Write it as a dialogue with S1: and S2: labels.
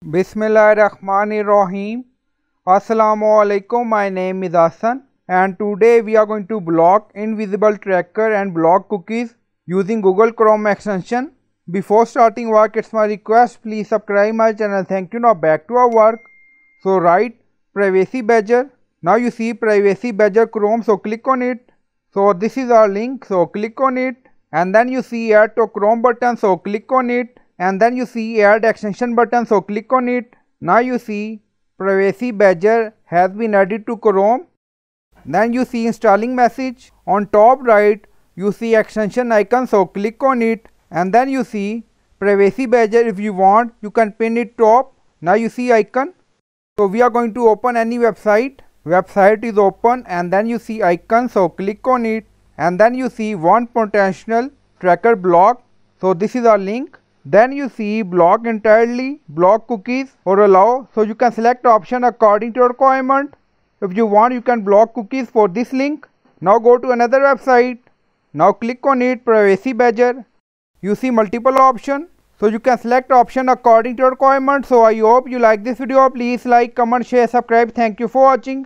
S1: Bismillahirrahmanirrahim. Assalamualaikum. My name is Hassan and today we are going to block invisible tracker and block cookies using Google Chrome extension. Before starting work, it's my request, please subscribe my channel. Thank you. Now back to our work. So write privacy badger. Now you see privacy badger Chrome, so click on it. So this is our link, so click on it, and then you see add to Chrome button, so click on it, and then you see add extension button, so click on it. Now you see privacy badger has been added to Chrome. Then you see installing message. On top right you see extension icon, so click on it, and then you see privacy badger. If you want, you can pin it top. Now you see icon. So we are going to open any website. Website is open, and then you see icon, so click on it, and then you see one potential tracker block, so this is our link. Then you see block entirely, block cookies or allow, so you can select option according to your requirement. If you want, you can block cookies for this link. Now go to another website. Now click on it, privacy badger. You see multiple options, so you can select option according to your requirement. So I hope you like this video. Please like, comment, share, subscribe. Thank you for watching.